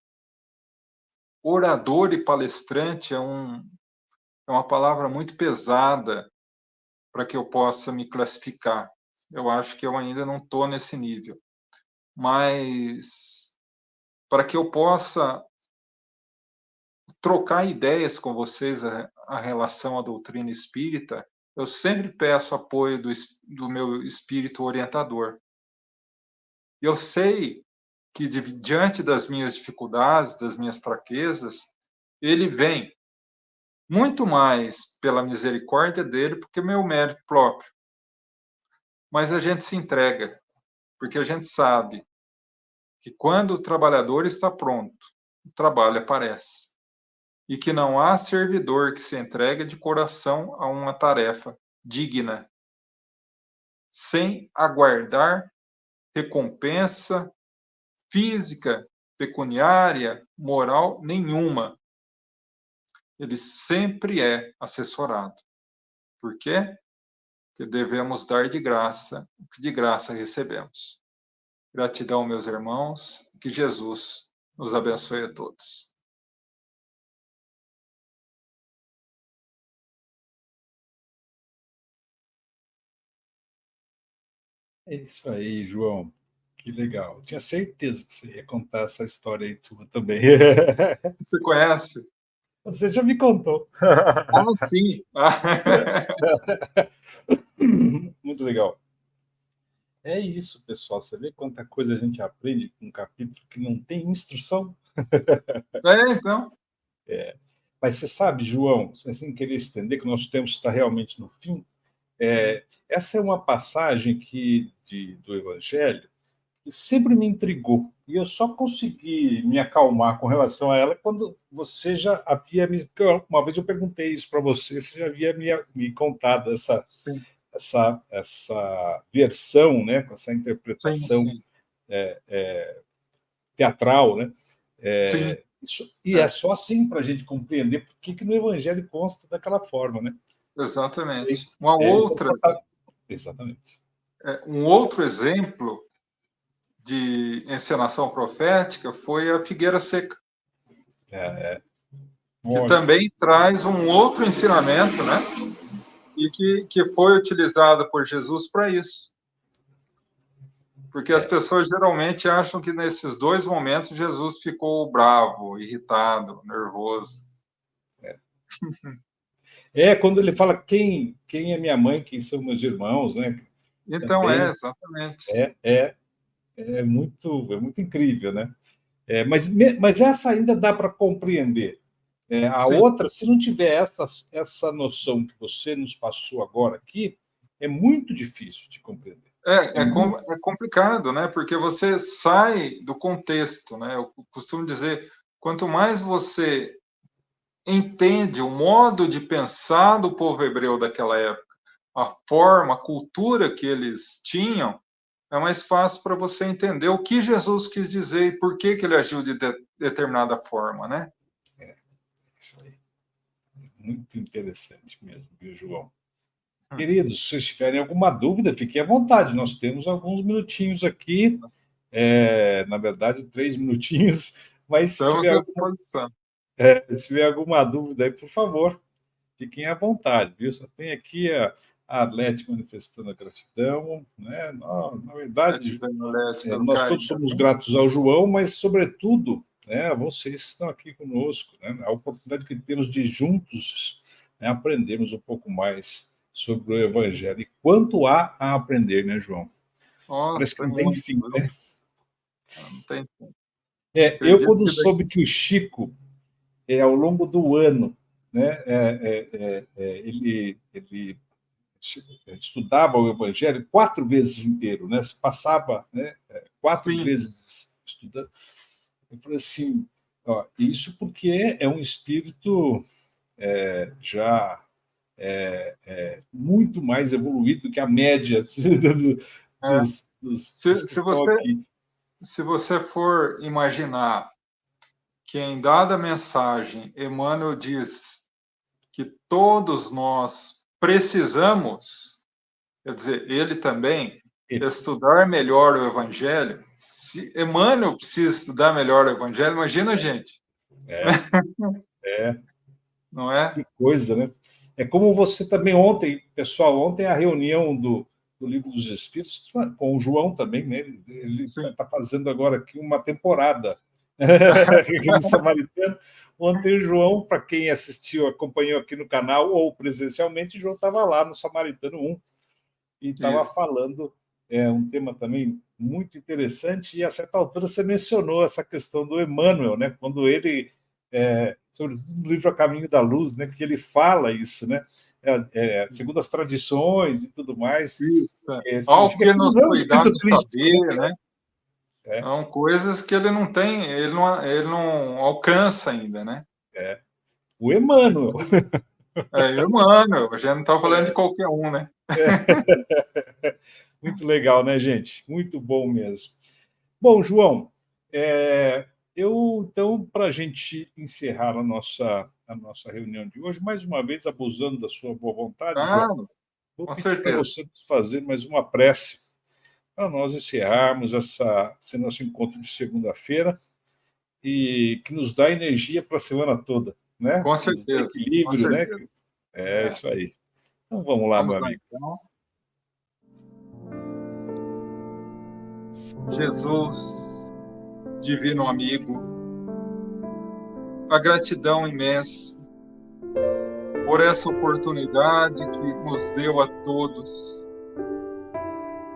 orador e palestrante, é uma palavra muito pesada para que eu possa me classificar. Eu acho que eu ainda não estou nesse nível. Mas para que eu possa trocar ideias com vocês a relação à doutrina espírita, eu sempre peço apoio do meu espírito orientador. Eu sei que, diante das minhas dificuldades, das minhas fraquezas, ele vem muito mais pela misericórdia dele do que meu mérito próprio. Mas a gente se entrega, porque a gente sabe que quando o trabalhador está pronto, o trabalho aparece. E que não há servidor que se entregue de coração a uma tarefa digna, sem aguardar recompensa física, pecuniária, moral nenhuma. Ele sempre é assessorado. Por quê? Porque devemos dar de graça o que de graça recebemos. Gratidão, meus irmãos, que Jesus nos abençoe a todos. É isso aí, João. Que legal. Tinha certeza que você ia contar essa história aí tua também. Você conhece? Você já me contou. Ah, sim. Muito legal. É isso, pessoal. Você vê quanta coisa a gente aprende com um capítulo que não tem instrução? Então. Mas você sabe, João, sem querer estender, que o nosso tempo está realmente no fim, essa é uma passagem do Evangelho que sempre me intrigou. E eu só consegui me acalmar com relação a ela quando você já havia me. Porque uma vez eu perguntei isso para você, você já havia me contado Sim, essa versão, né, com essa sim, interpretação sim. teatral, né? Sim, E é só assim para a gente compreender por que no Evangelho consta daquela forma, né? exatamente. Uma Então, outra, exatamente. um outro exemplo de encenação profética foi a figueira seca, que Olha, também traz um outro ensinamento, né? E que foi utilizado por Jesus para isso. Porque as pessoas geralmente acham que nesses dois momentos Jesus ficou bravo, irritado, nervoso. quando ele fala quem é minha mãe, quem são meus irmãos, né? Então, Também exatamente. é muito incrível, né? Mas essa ainda dá para compreender. A Sim. outra, se não tiver essa noção que você nos passou agora aqui, é muito difícil de compreender. É complicado, né? Porque você sai do contexto, né? Eu costumo dizer, quanto mais você entende o modo de pensar do povo hebreu daquela época, a forma, a cultura que eles tinham, é mais fácil para você entender o que Jesus quis dizer e por que ele agiu de determinada forma, né? Isso aí. Muito interessante mesmo, viu, João? Queridos, se vocês tiverem alguma dúvida, fiquem à vontade. Nós temos alguns minutinhos aqui, na verdade, 3 minutinhos, mas Estamos à disposição. se tiver alguma dúvida aí, por favor, fiquem à vontade, viu? Só tem aqui a Arlete manifestando a gratidão, né? Na verdade, Lete, pelo nós carinho. todos somos gratos ao João, mas, sobretudo, né, a vocês que estão aqui conosco, né? A oportunidade que temos de juntos, né, aprendermos um pouco mais sobre o Evangelho. E quanto há a aprender, né, João? Parece que Nossa, é não tem muito, fim, viu? né? Não tem. Eu, Acredito quando que daqui. soube que o Chico, ao longo do ano, né, ele estudava o Evangelho 4 vezes inteiro, né? Se passava, né, 4 vezes estudando. Eu falei assim, ó, isso porque é um espírito já muito mais evoluído do que a média É, dos que se estão você, aqui. se você for imaginar que em dada mensagem Emmanuel diz que todos nós precisamos, quer dizer, ele também, estudar melhor o Evangelho. Se Emmanuel precisa estudar melhor o Evangelho, imagina a gente, É, não é? que coisa, né? É como você também ontem a reunião do Livro dos Espíritos, com o João também, né? Ele Sim. está fazendo agora aqui uma temporada aqui no Samaritano. Ontem o João, para quem assistiu, acompanhou aqui no canal ou presencialmente, o João estava lá no Samaritano 1 e estava Isso. falando um tema também muito interessante, e a certa altura você mencionou essa questão do Emmanuel, né? Quando ele, sobretudo no livro A Caminho da Luz, né? Que ele fala isso, né? Segundo as tradições e tudo mais, Isso. Ao significa que que nos não é um cuidar espírito do crítico, né? saber, né? São coisas que ele não tem, ele não alcança ainda, né? O Emmanuel. Humano, a gente não está falando de qualquer um, né? Muito legal, né, gente? Muito bom mesmo. Bom, João, então, para a gente encerrar a nossa reunião de hoje, mais uma vez, abusando da sua boa vontade, João, vou Com pedir para certeza. você fazer mais uma prece para nós encerrarmos esse nosso encontro de segunda-feira e que nos dá energia para a semana toda, né? Com Nos dá certeza. Com equilíbrio, né? certeza. Isso aí. Então, vamos lá, Vamos meu lá, amigo. então. Jesus, divino amigo, a gratidão imensa por essa oportunidade que nos deu a todos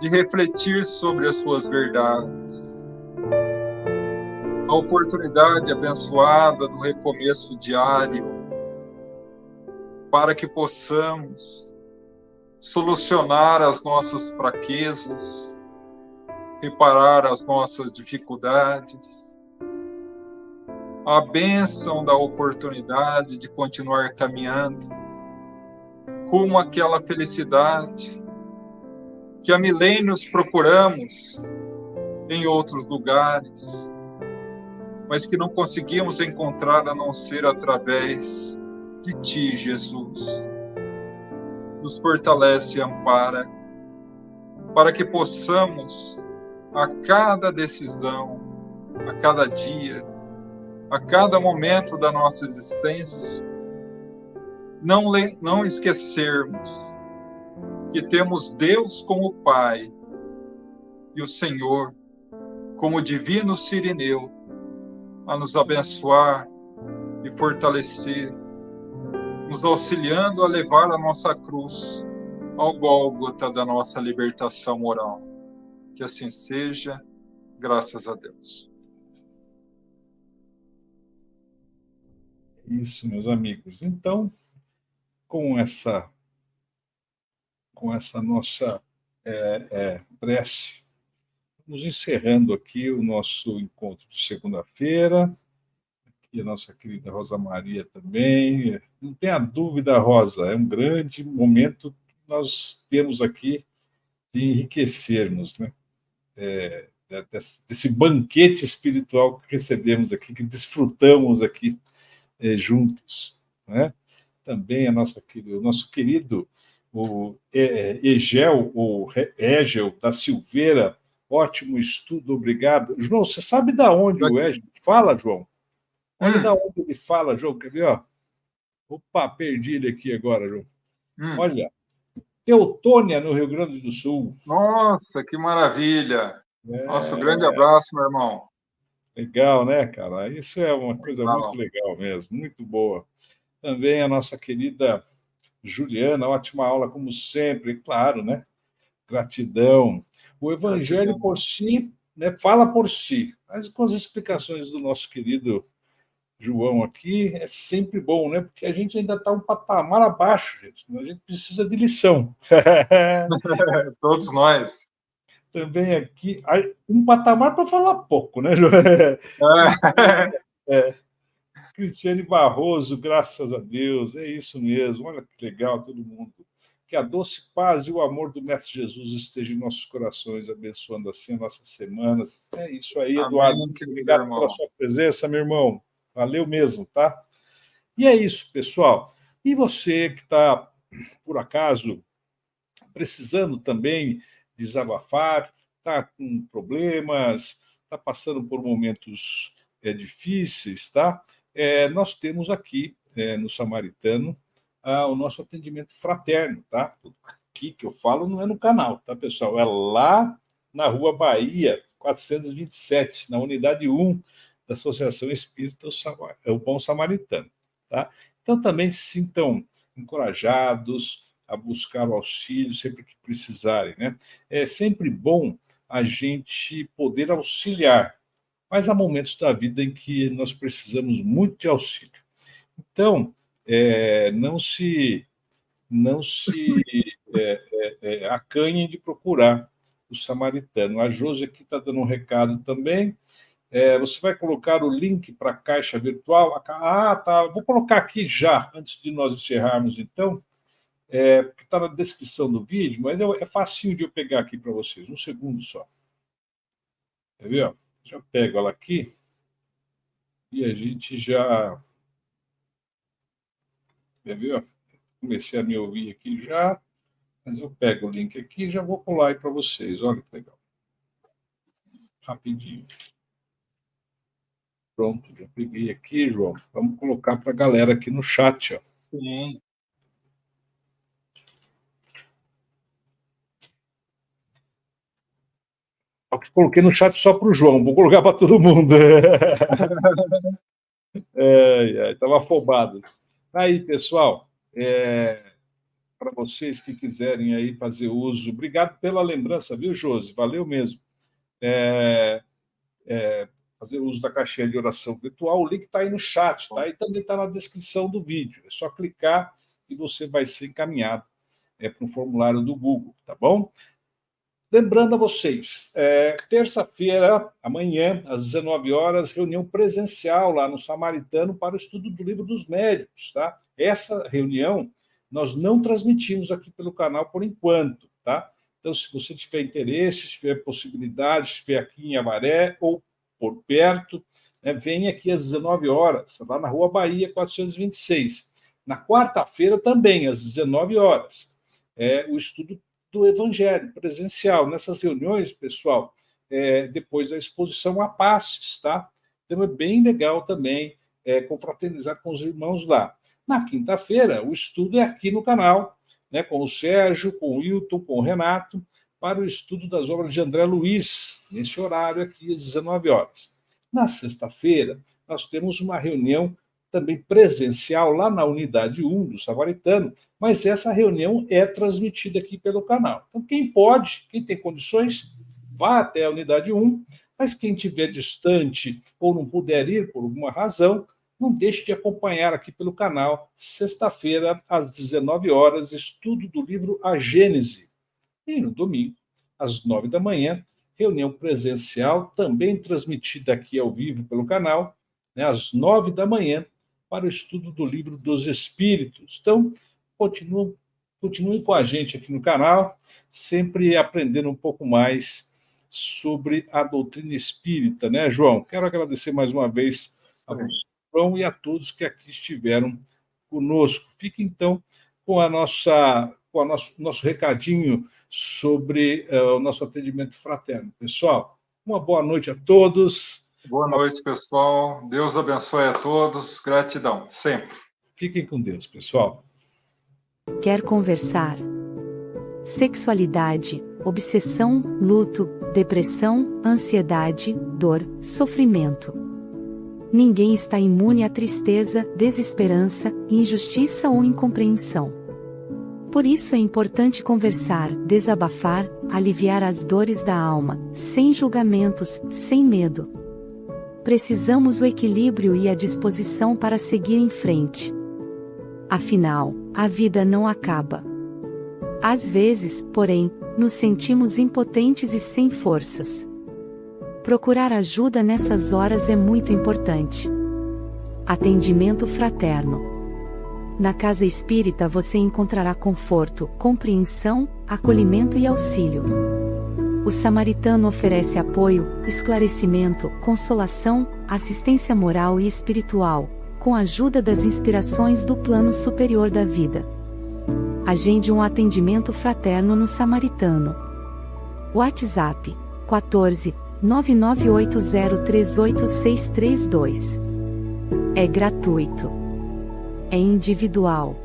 de refletir sobre as suas verdades. A oportunidade abençoada do recomeço diário, para que possamos solucionar as nossas fraquezas, reparar as nossas dificuldades, a bênção da oportunidade de continuar caminhando rumo àquela felicidade que há milênios procuramos em outros lugares, mas que não conseguimos encontrar a não ser através de Ti, Jesus. Nos fortalece e ampara, para que possamos, a cada decisão, a cada dia, a cada momento da nossa existência, não esquecermos que temos Deus como Pai e o Senhor como divino Cirineu a nos abençoar e fortalecer, nos auxiliando a levar a nossa cruz ao Gólgota da nossa libertação moral. Que assim seja, graças a Deus. Isso, meus amigos. Então, com essa nossa prece, vamos encerrando aqui o nosso encontro de segunda-feira. E a nossa querida Rosa Maria também. Não tenha dúvida, Rosa, é um grande momento que nós temos aqui de enriquecermos, né? Desse banquete espiritual que recebemos aqui, que desfrutamos aqui juntos, né? Também o nosso querido Egel da Silveira, ótimo estudo, obrigado. João, você sabe da onde o Egel fala, João? Olha da onde ele fala, João, quer ver? Ó? Opa, perdi ele aqui agora, João. Olha, Teutônia, no Rio Grande do Sul. Nossa, que maravilha! Nosso grande abraço, meu irmão. Legal, né, cara? Isso é uma coisa muito legal mesmo, muito boa. Também a nossa querida Juliana, ótima aula, como sempre, claro, né? Gratidão. O Evangelho por si, né, fala por si, mas com as explicações do nosso querido João aqui, é sempre bom, né? Porque a gente ainda está um patamar abaixo, gente. A gente precisa de lição. Todos nós. Também aqui, um patamar para falar pouco, né, João? Cristiane Barroso, graças a Deus, é isso mesmo. Olha que legal, todo mundo. Que a doce paz e o amor do Mestre Jesus estejam em nossos corações, abençoando assim as nossas semanas. É isso aí, Eduardo. Amém, obrigado pela sua presença, meu irmão. Valeu mesmo, tá? E é isso, pessoal. E você que está, por acaso, precisando também desabafar, está com problemas, está passando por momentos difíceis, tá? Nós temos aqui, no Samaritano, o nosso atendimento fraterno, tá? Aqui que eu falo não é no canal, tá, pessoal? É lá na Rua Bahia, 427, na unidade 1 da Associação Espírita O Bom Samaritano, tá? Então também se sintam encorajados a buscar o auxílio sempre que precisarem, né? É sempre bom a gente poder auxiliar, mas há momentos da vida em que nós precisamos muito de auxílio. Então, não se acanhem de procurar o samaritano. A Josi aqui está dando um recado também. Você vai colocar o link para a caixa virtual? Tá. Vou colocar aqui já, antes de nós encerrarmos, então, porque está na descrição do vídeo, mas é facinho de eu pegar aqui para vocês. Um segundo só. Quer ver? Já pego ela aqui e a gente já... Quer ver? Comecei a me ouvir aqui já, mas eu pego o link aqui e já vou pular aí para vocês. Olha que legal. Rapidinho. Pronto, já peguei aqui, João. Vamos colocar para a galera aqui no chat. Ó. Sim. Eu coloquei no chat só para o João, vou colocar para todo mundo. Estava afobado. Aí, pessoal, para vocês que quiserem aí fazer uso. Obrigado pela lembrança, viu, Josi? Valeu mesmo. Fazer uso da caixinha de oração virtual, o link está aí no chat, tá? E também está na descrição do vídeo. É só clicar e você vai ser encaminhado para um formulário do Google, tá bom? Lembrando a vocês, terça-feira, amanhã, às 19 horas, reunião presencial lá no Samaritano para o estudo do Livro dos Médiuns, tá? Essa reunião nós não transmitimos aqui pelo canal por enquanto, tá? Então, se você tiver interesse, se tiver possibilidade, se estiver aqui em Avaré ou por perto, venha aqui às 19 horas, lá na Rua Bahia, 426. Na quarta-feira também, às 19 horas, o estudo do Evangelho presencial. Nessas reuniões, pessoal, depois da exposição a passes, tá? Então é bem legal também confraternizar com os irmãos lá. Na quinta-feira, o estudo é aqui no canal, né, com o Sérgio, com o Wilton, com o Renato, para o estudo das obras de André Luiz, nesse horário aqui, às 19 horas. Na sexta-feira, nós temos uma reunião também presencial lá na Unidade 1 do Samaritano, mas essa reunião é transmitida aqui pelo canal. Então, quem pode, quem tem condições, vá até a Unidade 1, mas quem estiver distante ou não puder ir por alguma razão, não deixe de acompanhar aqui pelo canal, sexta-feira, às 19 horas, estudo do livro A Gênese. E no domingo, às 9 da manhã, reunião presencial, também transmitida aqui ao vivo pelo canal, né, às 9 da manhã, para o estudo do Livro dos Espíritos. Então, continuem com a gente aqui no canal, sempre aprendendo um pouco mais sobre a doutrina espírita, né, João? Quero agradecer mais uma vez a João e a todos que aqui estiveram conosco. Fique, então, com o nosso recadinho sobre o nosso atendimento fraterno. Pessoal, uma boa noite a todos. Boa noite, pessoal. Deus abençoe a todos. Gratidão, sempre. Fiquem com Deus, pessoal. Quer conversar? Sexualidade, obsessão, luto, depressão, ansiedade, dor, sofrimento. Ninguém está imune à tristeza, desesperança, injustiça ou incompreensão. Por isso é importante conversar, desabafar, aliviar as dores da alma, sem julgamentos, sem medo. Precisamos o equilíbrio e a disposição para seguir em frente. Afinal, a vida não acaba. Às vezes, porém, nos sentimos impotentes e sem forças. Procurar ajuda nessas horas é muito importante. Atendimento fraterno. Na Casa Espírita você encontrará conforto, compreensão, acolhimento e auxílio. O Samaritano oferece apoio, esclarecimento, consolação, assistência moral e espiritual, com a ajuda das inspirações do plano superior da vida. Agende um atendimento fraterno no Samaritano. WhatsApp: 14 998038632. É gratuito. É individual.